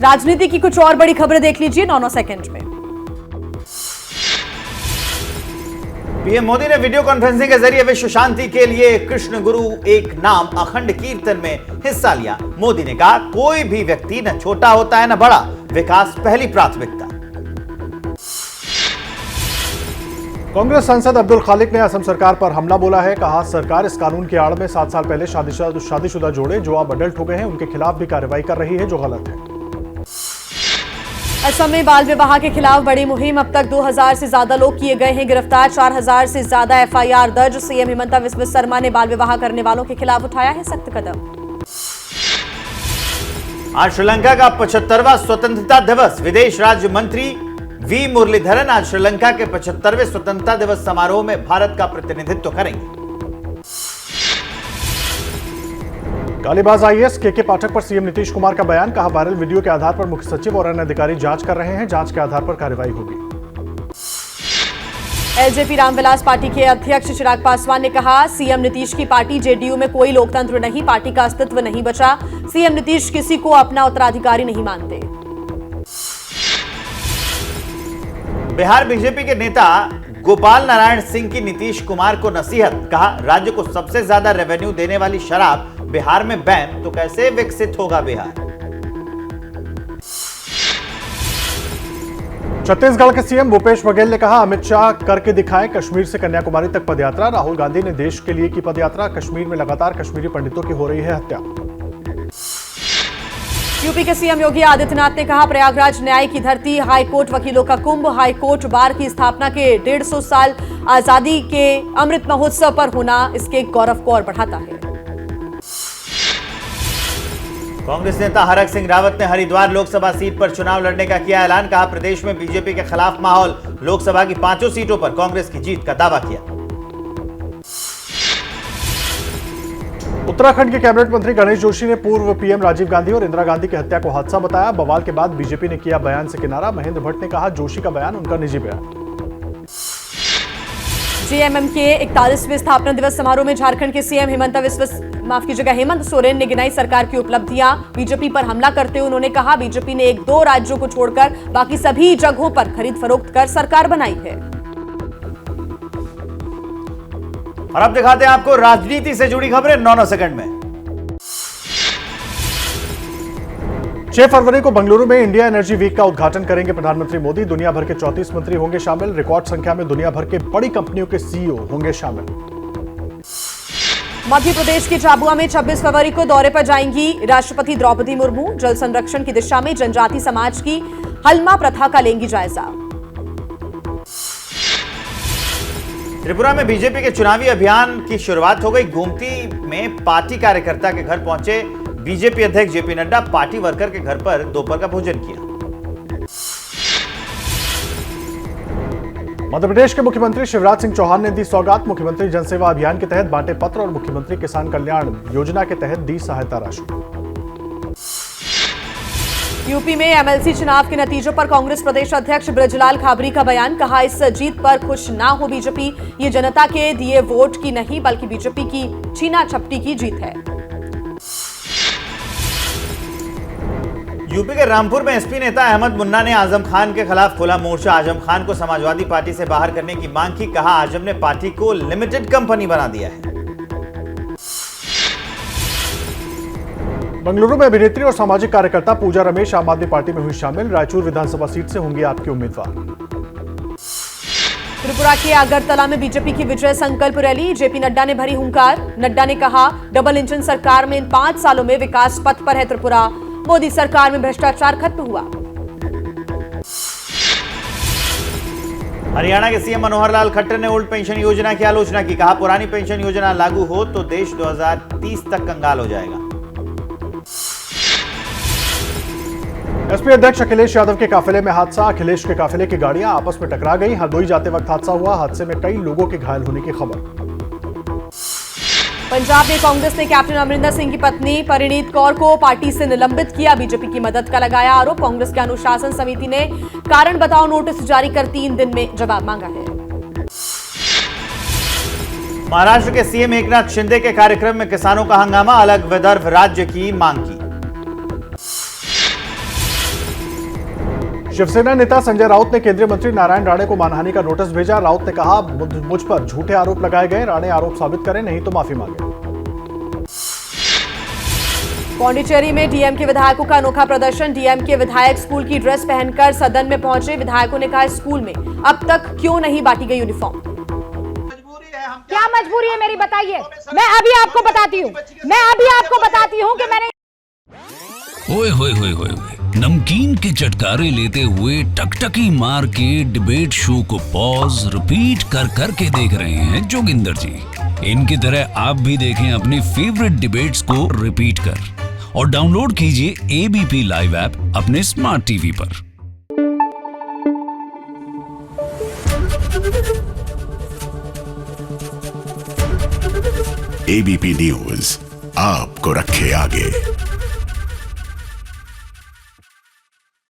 राजनीति की कुछ और बड़ी खबरें देख लीजिए 9 सेकंड में। पीएम मोदी ने वीडियो कॉन्फ्रेंसिंग के जरिए विश्व शांति के लिए कृष्ण गुरु एक नाम अखंड कीर्तन में हिस्सा लिया। मोदी ने कहा, कोई भी व्यक्ति न छोटा होता है न बड़ा, विकास पहली प्राथमिकता। कांग्रेस सांसद अब्दुल खालिक ने असम सरकार पर हमला बोला है। कहा, सरकार इस कानून की आड़ में 7 साल पहले शादीशुदा जोड़े जो अब अडल्ट हो गए हैं उनके खिलाफ भी कार्रवाई कर रही है, जो गलत है। असम में बाल विवाह के खिलाफ बड़ी मुहिम, अब तक 2000 से ज्यादा लोग किए गए हैं गिरफ्तार, 4000 से ज्यादा एफआईआर दर्ज। सीएम हिमंता बिस्वा शर्मा ने बाल विवाह करने वालों के खिलाफ उठाया है सख्त कदम। आज श्रीलंका का 75वां स्वतंत्रता दिवस। विदेश राज्य मंत्री वी मुरलीधरन आज श्रीलंका के 75वें स्वतंत्रता दिवस समारोह में भारत का प्रतिनिधित्व करेंगे। गालीबाज आईएएस के पाठक पर सीएम नीतीश कुमार का बयान। कहा, वायरल वीडियो के आधार पर मुख्य सचिव और अन्य अधिकारी जांच कर रहे हैं, जांच के आधार पर कार्रवाई होगी। एलजेपी रामविलास पार्टी के अध्यक्ष चिराग पासवान ने कहा, सीएम नीतीश की पार्टी जेडीयू में कोई लोकतंत्र नहीं, पार्टी का अस्तित्व नहीं बचा। सीएम नीतीश किसी को अपना उत्तराधिकारी नहीं मानते। बिहार बीजेपी के नेता गोपाल नारायण सिंह की नीतीश कुमार को नसीहत। कहा, राज्य को सबसे ज्यादा रेवेन्यू देने वाली शराब बिहार में बैन, तो कैसे विकसित होगा बिहार। छत्तीसगढ़ के सीएम भूपेश बघेल ने कहा, अमित शाह करके दिखाए कश्मीर से कन्याकुमारी तक पदयात्रा। राहुल गांधी ने देश के लिए की पदयात्रा। कश्मीर में लगातार कश्मीरी पंडितों की हो रही है हत्या। यूपी के सीएम योगी आदित्यनाथ ने कहा, प्रयागराज न्याय की धरती, हाईकोर्ट वकीलों का कुंभ। हाईकोर्ट बार की स्थापना के 150 साल आजादी के अमृत महोत्सव पर होना इसके गौरव को और बढ़ाता है। कांग्रेस नेता हरक सिंह रावत ने हरिद्वार लोकसभा सीट पर चुनाव लड़ने का किया ऐलान। कहा, प्रदेश में बीजेपी के खिलाफ माहौल। लोकसभा की 5 सीटों पर कांग्रेस की जीत का दावा किया। उत्तराखंड के कैबिनेट मंत्री गणेश जोशी ने पूर्व पीएम राजीव गांधी और इंदिरा गांधी की हत्या को हादसा बताया। बवाल के बाद बीजेपी ने किया बयान से किनारा। महेंद्र भट्ट ने कहा, जोशी का बयान उनका निजी बयान। जेएमएम के 41वें स्थापना दिवस समारोह में झारखंड के सीएम हेमंत सोरेन ने गिनाई सरकार की उपलब्धियां। बीजेपी पर हमला करते हुए उन्होंने कहा, बीजेपी ने 1-2 राज्यों को छोड़कर बाकी सभी जगहों पर खरीद फरोख्त कर सरकार बनाई है। और अब दिखाते हैं आपको राजनीति से जुड़ी खबरें 9 सेकंड में। 6 फरवरी को बेंगलुरु में इंडिया एनर्जी वीक का उद्घाटन करेंगे प्रधानमंत्री मोदी। दुनिया भर के 34 मंत्री होंगे शामिल। रिकॉर्ड संख्या में दुनिया भर के बड़ी कंपनियों के सीईओ होंगे शामिल। मध्य प्रदेश के झाबुआ में 26 फरवरी को दौरे पर जाएंगी राष्ट्रपति द्रौपदी मुर्मू। जल संरक्षण की दिशा में जनजाति समाज की हलमा प्रथा का लेंगी जायजा। त्रिपुरा में बीजेपी के चुनावी अभियान की शुरुआत हो गई। गोमती में पार्टी कार्यकर्ता के घर पहुंचे बीजेपी अध्यक्ष जेपी नड्डा। पार्टी वर्कर के घर पर दोपहर का भोजन किया। मध्य प्रदेश के मुख्यमंत्री शिवराज सिंह चौहान ने दी सौगात। मुख्यमंत्री जनसेवा अभियान के तहत बांटे पत्र और मुख्यमंत्री किसान कल्याण योजना के तहत दी सहायता राशि। यूपी में एमएलसी चुनाव के नतीजों पर कांग्रेस प्रदेश अध्यक्ष बृजलाल खाबरी का बयान। कहा, इस जीत पर खुश ना हो बीजेपी, ये जनता के दिए वोट की नहीं बल्कि बीजेपी की छीना झपटी की जीत है। यूपी के रामपुर में एसपी नेता अहमद मुन्ना ने आजम खान के खिलाफ खोला मोर्चा। आजम खान को समाजवादी पार्टी से बाहर करने की मांग की। कहा, आजम ने पार्टी को लिमिटेड कंपनी बना दिया है। बेंगलुरु में अभिनेत्री और सामाजिक कार्यकर्ता पूजा रमेश आम आदमी पार्टी में हुई शामिल। रायचूर विधानसभा सीट से होंगी आपके उम्मीदवार। त्रिपुरा के अगरतला में बीजेपी की विजय संकल्प रैली। जेपी नड्डा ने भरी हुंकार। नड्डा ने कहा, डबल इंजन सरकार में इन 5 सालों में विकास पथ पर है त्रिपुरा। मोदी सरकार में भ्रष्टाचार खत्म हुआ। हरियाणा के सीएम मनोहर लाल खट्टर ने ओल्ड पेंशन योजना की आलोचना की। कहा, पुरानी पेंशन योजना लागू हो तो देश 2030 तक कंगाल हो जाएगा। एसपी अध्यक्ष अखिलेश यादव के काफिले में हादसा। अखिलेश के काफिले की गाड़ियां आपस में टकरा गई। हरदोई जाते वक्त हादसा हुआ। हादसे में कई लोगों के घायल होने की खबर। पंजाब में कांग्रेस ने कैप्टन अमरिंदर सिंह की पत्नी परिणीत कौर को पार्टी से निलंबित किया। बीजेपी की मदद का लगाया आरोप। कांग्रेस की अनुशासन समिति ने कारण बताओ नोटिस जारी कर 3 दिन में जवाब मांगा है। महाराष्ट्र के सीएम एकनाथ शिंदे के कार्यक्रम में किसानों का हंगामा। अलग विदर्भ राज्य की मांग की। शिवसेना नेता संजय राउत ने केंद्रीय मंत्री नारायण राणे को मानहानि का नोटिस भेजा। राउत ने कहा, मुझ पर झूठे आरोप लगाए गए, राणे आरोप साबित करें, नहीं तो माफी मांगे। पौंडीचेरी में डीएम के विधायकों का अनोखा प्रदर्शन। डीएम के विधायक स्कूल की ड्रेस पहनकर सदन में पहुंचे। विधायकों ने कहा, स्कूल में अब तक क्यों नहीं बांटी गई यूनिफॉर्म। क्या मजबूरी है मेरी, बताइए। मैं अभी आपको बताती हूँ कि मैंने ओए होए होए होए नमकीन के चटकारे लेते हुए टकटकी मार के डिबेट शो को पॉज रिपीट कर करके देख रहे हैं जोगिंदर जी। इनकी तरह आप भी देखें अपनी फेवरेट डिबेट्स को रिपीट कर और डाउनलोड कीजिए एबीपी लाइव ऐप अपने स्मार्ट टीवी पर। एबीपी न्यूज आपको रखे आगे।